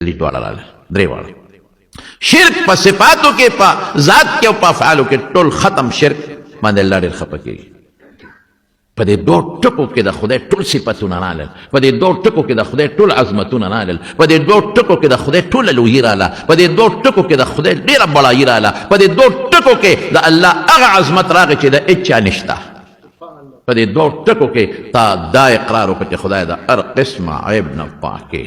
دواړه راغله درې واړه شرک په صفاتو کې په ذات کې او په افعالو کې ټول ختم شرک باندې الله ډېر خفه کېږي په دې دوه ټکو کې د خدای ټول صفتونه رالل په دې دوه ټکو کې د خدای ټول عظمتونه رالل په دې دوه ټکو کې د خدای ټوله لویي راله په دې دوه ټکو کې د خدای ډېره بړایي راله په دې دوه ټکو کې د الله هغه عظمت راغی چې د هېچا نشته په دې دوه ټکو کې تا دا اقرار وکړه چې خدای د هر قسمه عیب نه پاکې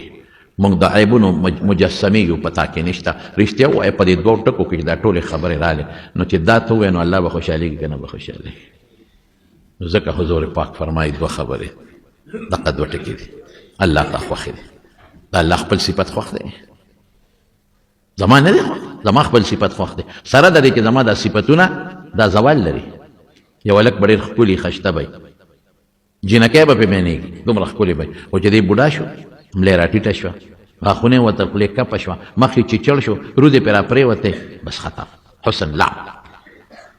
موږ د عیبونو مجسمې یو په تا کې نشته رښتیا ووایه په دې دوه ټکو کې دا ټولې خبرې رالې نو چې دا ته ووایې نو الله به خوشحالېږي که نه به خوشحالېږي ځکه حضور پاک فرمایي دوه خبرې دغه دوه ټکي دي الله ته خوښې دي د الله خپل صفت خوښ دی زما نه دی خوښ زما خپل صفت خوښ دی سره د دې چې زما دا صفتونه دا زوال لري یو هلک به ډېر ښکلي خشته به جینکۍ به پرې مینېږي دومره ښکلې به خو چې دی بوډا شو ملی راټیټه شوه غاښونه یې ورته خولې کپه شوه مخ یې چیچړ شو رود یې پرې راپرېوتی بس ختم حسن لعب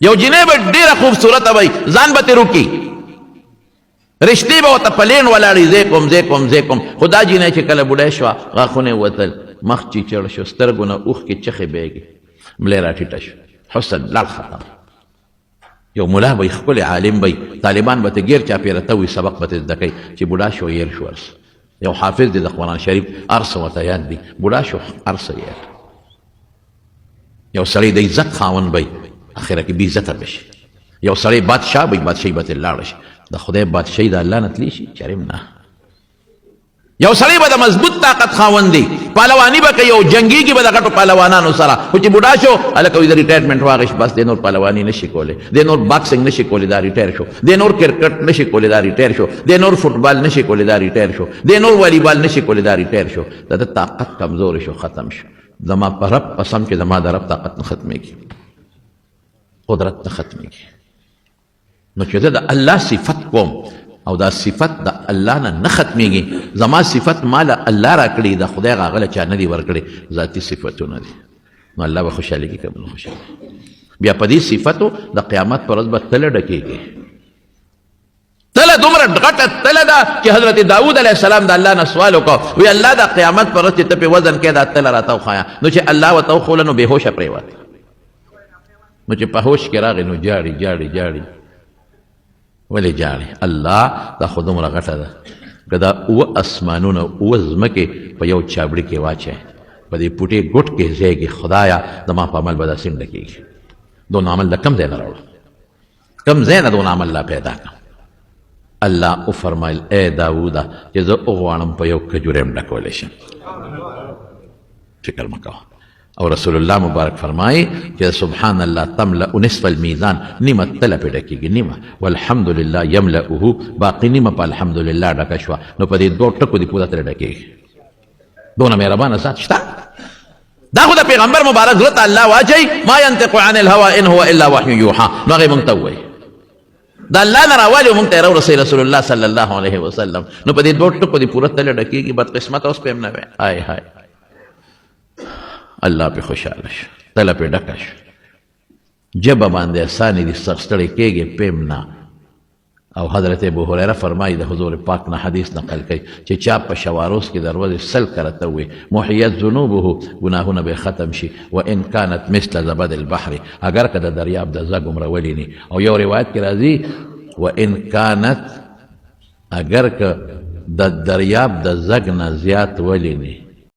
یو جنۍ به ډېره خوبصورته وی ځان به ترې وکړي رشتې به ورته په لین ولاړې زه کوم زه کوم زه کوم خو دا جنۍ چې کله بوډۍ شوه غاښونه یې وتل مخ چیچړ شو سترګو نه اوښکې چخې بهېږي ملی راټیټه شو حسن لعب ختم یو ملا به ښکلی عالم به طالبان به ته ګیر چاپېره ته وي سبق به ته زده کوي چې بوډا شو هېر شو هر څه یو حافظ دی د قرآن شریف هر څه ورته یاد دي بوډا شو هر څه یاد یو سړی د عزت خاوند به اخره کې بې عزته به شي یو سړی بادشاه به بادشاهي به ترې لاړه شي د خدای بادشاهي د الله نه تللی شي چرېم نه یو سړی به د مضبوط طاقت خاوند دی پهلواني به کوي او جنګېږي به د غټو پهلوانانو سره خو چې بوډا شو هلکه وایي د ریټایرمنټ واغېش بس دی نور پهلواني نه شي کولی دی نور باکسنګ نه شي کولی دا ریټایر شو دی نور کرکټ نه شي کولی دا ریټایر شو دی نور فوټبال نه شي کولی دا ریټایر شو دی نور والیبال نه شي کولی دا ریټایر شو د ده طاقت کمزورې شو ختم شو زما په رب قسم چې زما د رب طاقت نه ختمېږي قدرت نه ختمېږي نو چې زه د الله صفت کوم او دا صفت د الله نه ختمېږي زما صفت ماله الله را کړي د خدای هغه چا نه دي ورکړي ذاتي صفتونه دي نو الله به خوشحالېږي که به نه خوشحالېږي بیا په دې صفتو د قیامت پر ورځ به تله ډکېږي تله دومره غټه تله ده چې حضرت داود علیه السلام د الله نه سوال وکړ وی الله د قیامت پر ورځ چې ته پې وزن کې دا تله راته وښایه نو چې الله ورته وښوله نو بېهوشه پرېوت نو چې په هوش کې راغی نو جاړي جاړي جاړي ولې جاړي الله دا خو دومره غټه ده که دا اوه اسمانونه اوه ځمکې په یو چابړي کې واچوې په دې پوټې ګوټ کې ځای کې خدایه زما په عمل به دا څنګه کېږي دونه عمل له کم ځای نه راوړه کم ځای نه دونه عمل لا پیدا کړه الله وفرمایل ای داوده چې زه وغواړم په یو کجورې هم ډکولی شم فکر مه کوه او رسول الله مبارک فرمایي چې سبحان الله تملأ نصف الميزان نیمه تله پې ډکېږي نیمه والحمدلله یملأه باقي نیمه په الحمدلله ډکه شوه نو په دې دوه ټکو دې پوره ترې ډکېږي دونه مهربانه ذات شته دا خو د پیغمبر مبارک زړه ته الله واچوي ما ینطق عن الهوى ان هو الا وحی یوحى نو هغې موږ ته ووایي دا الله نه راوالي موږ ته یې راورسوي رسول الله صلی الله علیه وسلم نو په دې دوه ټکو دې پوره تله ډکېږي بدقسمته اوس پې هم نه وی های های الله پې خوشحاله شو تله پې ډکه شو ژبه باندې اسانې دي سخت ستړی کېږي پیم نه او حضرت ابو هریره فرمایي د حضور پاک نه حدیث نقل کوي چې چا په شواروس کې دروازې سل کرته وي محیت ذنوبه ګناهونه به ختم شي وان كانت مثل زبد البحر اگر که د دریاب د زګ عمره ولیني او یو روایت کې راځي وان كانت اگر که د دریاب د زګ نه زیات ولیني